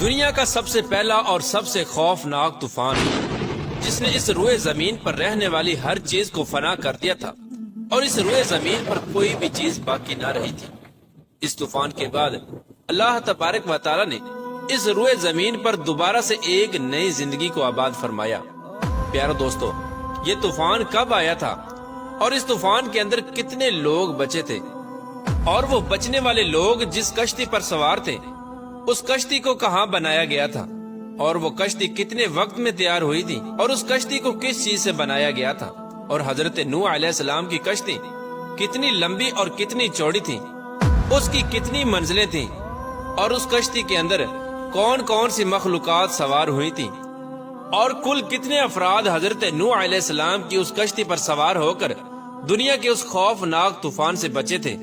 دنیا کا سب سے پہلا اور سب سے خوفناک طوفان جس نے اس روئے زمین پر رہنے والی ہر چیز کو فنا کر دیا تھا اور اس روئے زمین پر کوئی بھی چیز باقی نہ رہی تھی۔ اس طوفان کے بعد اللہ تبارک و تعالی نے اس روئے زمین پر دوبارہ سے ایک نئی زندگی کو آباد فرمایا۔ پیارو دوستو، یہ طوفان کب آیا تھا اور اس طوفان کے اندر کتنے لوگ بچے تھے، اور وہ بچنے والے لوگ جس کشتی پر سوار تھے اس کشتی کو کہاں بنایا گیا تھا، اور وہ کشتی کتنے وقت میں تیار ہوئی تھی، اور اس کشتی کو کس چیز سے بنایا گیا تھا، اور حضرت نوح علیہ السلام کی کشتی کتنی لمبی اور کتنی چوڑی تھی، اس کی کتنی منزلیں تھیں، اور اس کشتی کے اندر کون کون سی مخلوقات سوار ہوئی تھی، اور کل کتنے افراد حضرت نوح علیہ السلام کی اس کشتی پر سوار ہو کر دنیا کے اس خوفناک طوفان سے بچے تھے،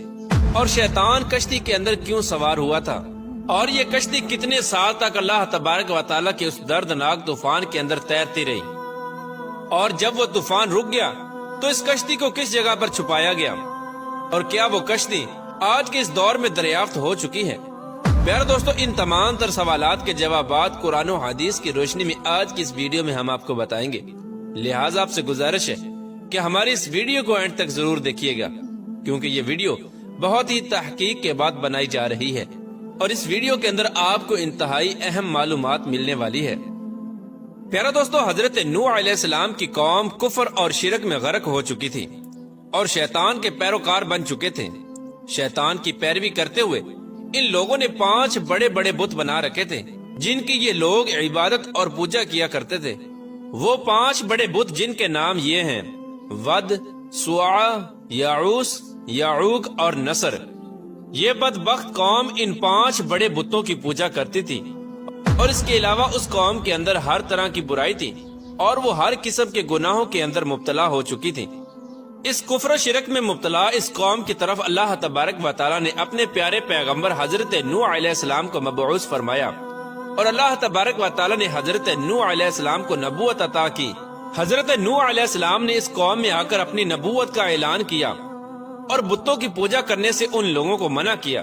اور شیطان کشتی کے اندر کیوں سوار ہوا تھا، اور یہ کشتی کتنے سال تک اللہ تبارک و تعالیٰ کے اس دردناک طوفان کے اندر تیرتی رہی، اور جب وہ طوفان رک گیا تو اس کشتی کو کس جگہ پر چھپایا گیا، اور کیا وہ کشتی آج کے اس دور میں دریافت ہو چکی ہے؟ پیارے دوستو، ان تمام تر سوالات کے جوابات قرآن و حدیث کی روشنی میں آج کی اس ویڈیو میں ہم آپ کو بتائیں گے، لہٰذا آپ سے گزارش ہے کہ ہماری اس ویڈیو کو اینڈ تک ضرور دیکھیے گا، کیونکہ یہ ویڈیو بہت ہی تحقیق کے بعد بنائی جا رہی ہے، اور اس ویڈیو کے اندر آپ کو انتہائی اہم معلومات ملنے والی ہے۔ پیارا دوستو، حضرت نوح علیہ السلام کی قوم کفر اور شرک میں غرق ہو چکی تھی اور شیطان کے پیروکار بن چکے تھے۔ شیطان کی پیروی کرتے ہوئے ان لوگوں نے 5 بڑے بڑے بت بنا رکھے تھے جن کی یہ لوگ عبادت اور پوجا کیا کرتے تھے۔ وہ 5 بڑے بت جن کے نام یہ ہیں: ود، سواع، یعوس، یعوق اور نصر۔ یہ بدبخت قوم ان 5 بڑے بتوں کی پوجا کرتی تھی، اور اس کے علاوہ اس قوم کے اندر ہر طرح کی برائی تھی، اور وہ ہر قسم کے گناہوں کے اندر مبتلا ہو چکی تھی۔ اس کفر و شرک میں مبتلا اس قوم کی طرف اللہ تبارک و تعالی نے اپنے پیارے پیغمبر حضرت نوح علیہ السلام کو مبعوث فرمایا، اور اللہ تبارک و تعالی نے حضرت نوح علیہ السلام کو نبوت عطا کی۔ حضرت نوح علیہ السلام نے اس قوم میں آ کر اپنی نبوت کا اعلان کیا اور بتوں کی پوجا کرنے سے ان لوگوں کو منع کیا،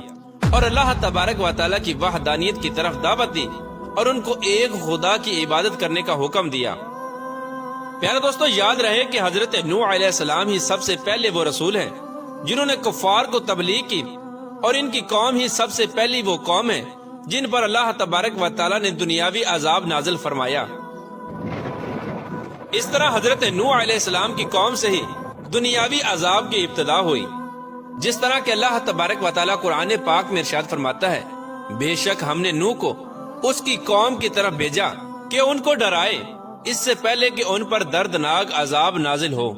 اور اللہ تبارک و تعالی کی وحدانیت کی طرف دعوت دی، اور ان کو ایک خدا کی عبادت کرنے کا حکم دیا۔ پیارے دوستو، یاد رہے کہ حضرت نوح علیہ السلام ہی سب سے پہلے وہ رسول ہیں جنہوں نے کفار کو تبلیغ کی، اور ان کی قوم ہی سب سے پہلی وہ قوم ہے جن پر اللہ تبارک و تعالی نے دنیاوی عذاب نازل فرمایا۔ اس طرح حضرت نوح علیہ السلام کی قوم سے ہی دنیاوی عذاب کی ابتدا ہوئی، جس طرح کہ اللہ تبارک و تعالی قرآن پاک میں ارشاد فرماتا ہے: بے شک ہم نے نوح کو اس کی قوم کی طرف بھیجا کہ ان کو ڈرائے اس سے پہلے کہ ان پر دردناک عذاب نازل ہو۔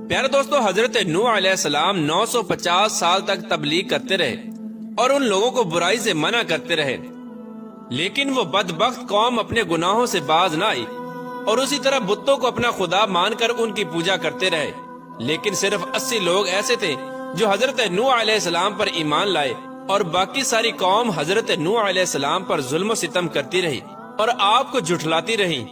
پیارے دوستو، حضرت نوح علیہ السلام 950 سال تک تبلیغ کرتے رہے اور ان لوگوں کو برائی سے منع کرتے رہے، لیکن وہ بدبخت قوم اپنے گناہوں سے باز نہ آئی، اور اسی طرح بتوں کو اپنا خدا مان کر ان کی پوجا کرتے رہے۔ لیکن صرف 80 لوگ ایسے تھے جو حضرت نوح علیہ السلام پر ایمان لائے، اور باقی ساری قوم حضرت نوح علیہ السلام پر ظلم و ستم کرتی رہی اور آپ کو جھٹلاتی رہی۔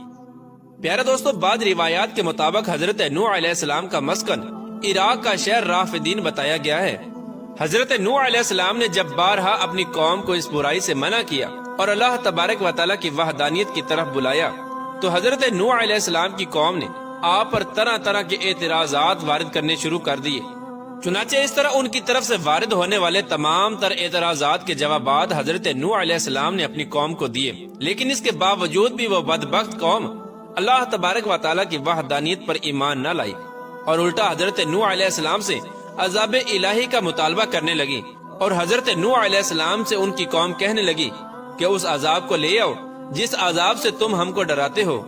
پیارے دوستو، بعض روایات کے مطابق حضرت نوح علیہ السلام کا مسکن عراق کا شہر رافدین بتایا گیا ہے۔ حضرت نوح علیہ السلام نے جب بارہا اپنی قوم کو اس برائی سے منع کیا اور اللہ تبارک و تعالیٰ کی وحدانیت کی طرف بلایا، تو حضرت نوح علیہ السلام کی قوم نے آپ پر طرح طرح کے اعتراضات وارد کرنے شروع کر دیے۔ چنانچہ اس طرح ان کی طرف سے وارد ہونے والے تمام تر اعتراضات کے جوابات حضرت نوح علیہ السلام نے اپنی قوم کو دیے، لیکن اس کے باوجود بھی وہ بدبخت قوم اللہ تبارک و تعالیٰ کی وحدانیت پر ایمان نہ لائی، اور الٹا حضرت نوح علیہ السلام سے عذاب الہی کا مطالبہ کرنے لگی، اور حضرت نوح علیہ السلام سے ان کی قوم کہنے لگی کہ اس عذاب کو لے آؤ جس عذاب سے تم ہم کو ڈراتے ہو۔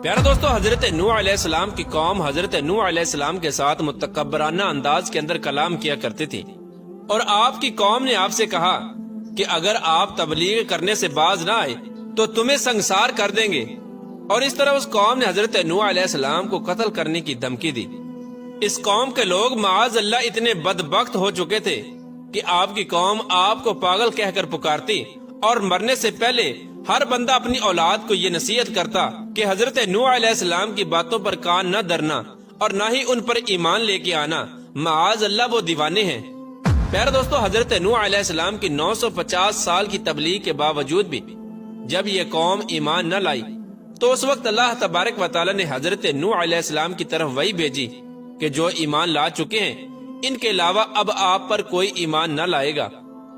پیارے دوستو، حضرت نوح علیہ السلام کی قوم حضرت نوح علیہ السلام کے ساتھ متکبرانہ انداز کے اندر کلام کیا کرتی تھی، اور آپ کی قوم نے آپ سے کہا کہ اگر آپ تبلیغ کرنے سے باز نہ آئے تو تمہیں سنگسار کر دیں گے، اور اس طرح اس قوم نے حضرت نوح علیہ السلام کو قتل کرنے کی دھمکی دی۔ اس قوم کے لوگ معاذ اللہ اتنے بدبخت ہو چکے تھے کہ آپ کی قوم آپ کو پاگل کہہ کر پکارتی، اور مرنے سے پہلے ہر بندہ اپنی اولاد کو یہ نصیحت کرتا کہ حضرت نوح علیہ السلام کی باتوں پر کان نہ دھرنا اور نہ ہی ان پر ایمان لے کے آنا، معاذ اللہ وہ دیوانے ہیں۔ پیارے دوستو، حضرت نوح علیہ السلام کی 950 سال کی تبلیغ کے باوجود بھی جب یہ قوم ایمان نہ لائی تو اس وقت اللہ تبارک و تعالی نے حضرت نوح علیہ السلام کی طرف وحی بھیجی کہ جو ایمان لا چکے ہیں ان کے علاوہ اب آپ پر کوئی ایمان نہ لائے گا۔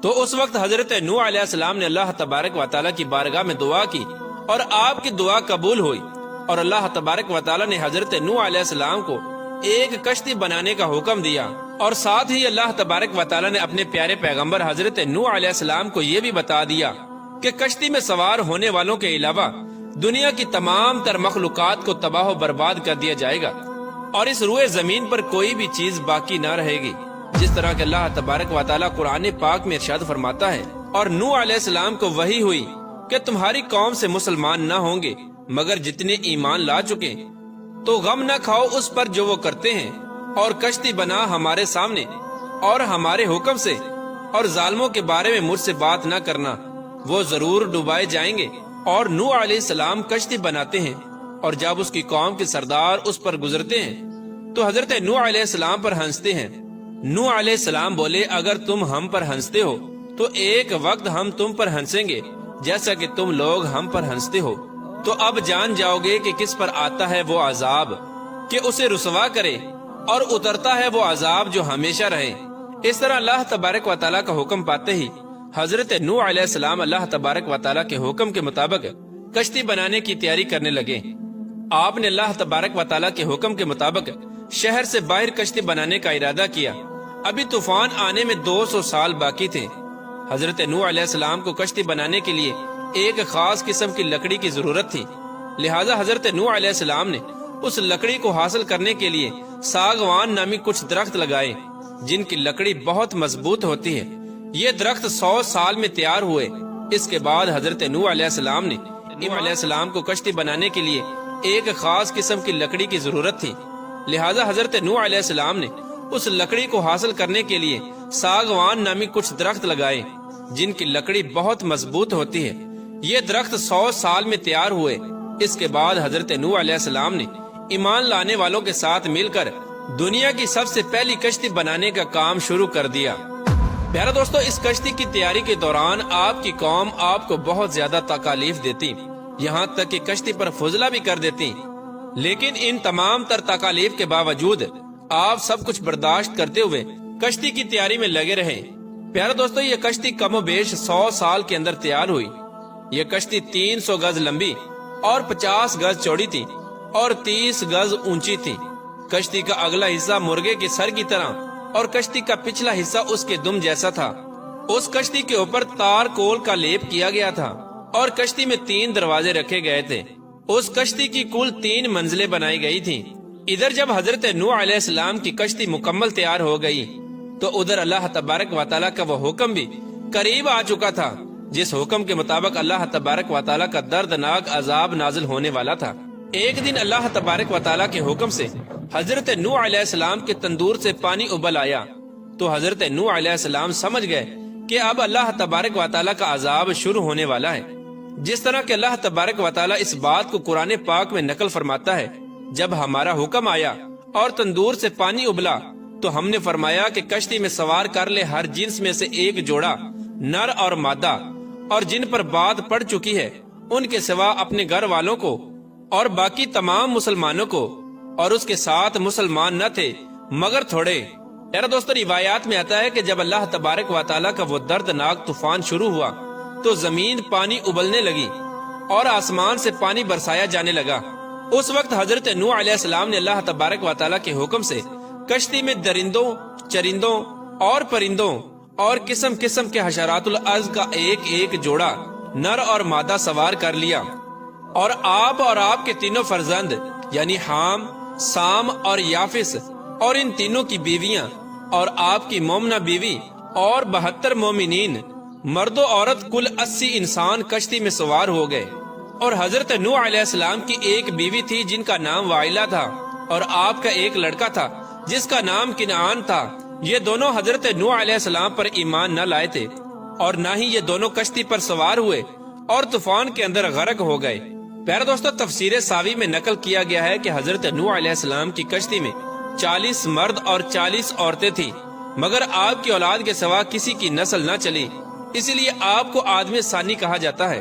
تو اس وقت حضرت نوح علیہ السلام نے اللہ تبارک و تعالی کی بارگاہ میں دعا کی اور آپ کی دعا قبول ہوئی، اور اللہ تبارک و تعالی نے حضرت نوح علیہ السلام کو ایک کشتی بنانے کا حکم دیا، اور ساتھ ہی اللہ تبارک و تعالی نے اپنے پیارے پیغمبر حضرت نوح علیہ السلام کو یہ بھی بتا دیا کہ کشتی میں سوار ہونے والوں کے علاوہ دنیا کی تمام تر مخلوقات کو تباہ و برباد کر دیا جائے گا، اور اس روئے زمین پر کوئی بھی چیز باقی نہ رہے گی، جس طرح کہ اللہ تبارک و تعالی قرآن پاک میں ارشاد فرماتا ہے، اور نوح علیہ السلام کو وحی ہوئی کہ تمہاری قوم سے مسلمان نہ ہوں گے مگر جتنے ایمان لا چکے، تو غم نہ کھاؤ اس پر جو وہ کرتے ہیں، اور کشتی بنا ہمارے سامنے اور ہمارے حکم سے، اور ظالموں کے بارے میں مجھ سے بات نہ کرنا، وہ ضرور ڈوبائے جائیں گے۔ اور نوح علیہ السلام کشتی بناتے ہیں، اور جب اس کی قوم کے سردار اس پر گزرتے ہیں تو حضرت نوح علیہ السلام پر ہنستے ہیں۔ نوح علیہ السلام بولے، اگر تم ہم پر ہنستے ہو تو ایک وقت ہم تم پر ہنسیں گے جیسا کہ تم لوگ ہم پر ہنستے ہو، تو اب جان جاؤ گے کہ کس پر آتا ہے وہ عذاب کہ اسے رسوا کرے، اور اترتا ہے وہ عذاب جو ہمیشہ رہے۔ اس طرح اللہ تبارک و تعالیٰ کا حکم پاتے ہی حضرت نوح علیہ السلام اللہ تبارک و تعالیٰ کے حکم کے مطابق کشتی بنانے کی تیاری کرنے لگے۔ آپ نے اللہ تبارک و تعالیٰ کے حکم کے مطابق شہر سے باہر کشتی بنانے کا ارادہ کیا۔ ابھی طوفان آنے میں 200 سال باقی تھے۔ حضرت نوح علیہ السلام کو کشتی بنانے کے لیے ایک خاص قسم کی لکڑی کی ضرورت تھی، لہٰذا حضرت نوح علیہ السلام نے اس لکڑی کو حاصل کرنے کے لیے ساگوان نامی کچھ درخت لگائے جن کی لکڑی بہت مضبوط ہوتی ہے۔ یہ درخت 100 سال میں تیار ہوئے۔ اس کے بعد حضرت نوح علیہ السلام نے نوح علیہ السلام کو کشتی بنانے کے لیے ایک خاص قسم کی لکڑی کی ضرورت تھی، لہٰذا حضرت نوح علیہ السلام نے اس لکڑی کو حاصل کرنے کے لیے ساگوان نامی کچھ درخت لگائے جن کی لکڑی بہت مضبوط ہوتی ہے۔ یہ درخت 100 سال میں تیار ہوئے۔ اس کے بعد حضرت نوح علیہ السلام نے ایمان لانے والوں کے ساتھ مل کر دنیا کی سب سے پہلی کشتی بنانے کا کام شروع کر دیا۔ پیارا دوستو، اس کشتی کی تیاری کے دوران آپ کی قوم آپ کو بہت زیادہ تکالیف دیتی، یہاں تک کہ کشتی پر فضلہ بھی کر دیتی، لیکن ان تمام تر تکالیف کے باوجود آپ سب کچھ برداشت کرتے ہوئے کشتی کی تیاری میں لگے رہے۔ پیارا دوستو، یہ کشتی کم و بیش 100 سال کے اندر تیار ہوئی۔ یہ کشتی 300 گز لمبی اور 50 گز چوڑی تھی اور 30 گز اونچی تھی۔ کشتی کا اگلا حصہ مرغے کے سر کی طرح اور کشتی کا پچھلا حصہ اس کے دم جیسا تھا۔ اس کشتی کے اوپر تار کول کا لیپ کیا گیا تھا اور کشتی میں 3 دروازے رکھے گئے تھے۔ اس کشتی کی کل 3 منزلیں بنائی گئی تھیں۔ ادھر جب حضرت نوح علیہ السلام کی کشتی مکمل تیار ہو گئی تو ادھر اللہ تبارک و تعالیٰ کا وہ حکم بھی قریب آ چکا تھا، جس حکم کے مطابق اللہ تبارک و تعالیٰ کا دردناک عذاب نازل ہونے والا تھا۔ ایک دن اللہ تبارک و تعالیٰ کے حکم سے حضرت نوح علیہ السلام کے تندور سے پانی ابل آیا، تو حضرت نوح علیہ السلام سمجھ گئے کہ اب اللہ تبارک و تعالیٰ کا عذاب شروع ہونے والا ہے۔ جس طرح کہ اللہ تبارک و تعالیٰ اس بات کو قرآن پاک میں نقل فرماتا ہے، جب ہمارا حکم آیا اور تندور سے پانی ابلا تو ہم نے فرمایا کہ کشتی میں سوار کر لے ہر جنس میں سے ایک جوڑا، نر اور مادہ، اور جن پر بات پڑ چکی ہے ان کے سوا اپنے گھر والوں کو اور باقی تمام مسلمانوں کو، اور اس کے ساتھ مسلمان نہ تھے مگر تھوڑے۔ میرا دوستو، روایات میں آتا ہے کہ جب اللہ تبارک و تعالیٰ کا وہ دردناک طوفان شروع ہوا تو زمین پانی ابلنے لگی اور آسمان سے پانی برسایا جانے لگا۔ اس وقت حضرت نوح علیہ السلام نے اللہ تبارک و تعالیٰ کے حکم سے کشتی میں درندوں، چرندوں اور پرندوں اور قسم قسم کے حشرات الارض کا ایک ایک جوڑا، نر اور مادہ سوار کر لیا، اور آپ کے تینوں فرزند یعنی حام، سام اور یافس، اور ان تینوں کی بیویاں، اور آپ کی مومنہ بیوی، اور 72 مومنین مرد و عورت، کل 80 انسان کشتی میں سوار ہو گئے۔ اور حضرت نوح علیہ السلام کی ایک بیوی تھی جن کا نام وائلہ تھا، اور آپ کا ایک لڑکا تھا جس کا نام کنعان تھا۔ یہ دونوں حضرت نوح علیہ السلام پر ایمان نہ لائے تھے، اور نہ ہی یہ دونوں کشتی پر سوار ہوئے اور طوفان کے اندر غرق ہو گئے۔ پیارے دوستو، تفسیر ساوی میں نقل کیا گیا ہے کہ حضرت نوح علیہ السلام کی کشتی میں 40 مرد اور 40 عورتیں تھیں، مگر آپ کی اولاد کے سوا کسی کی نسل نہ چلی، اسی لیے آپ کو آدم ثانی کہا جاتا ہے۔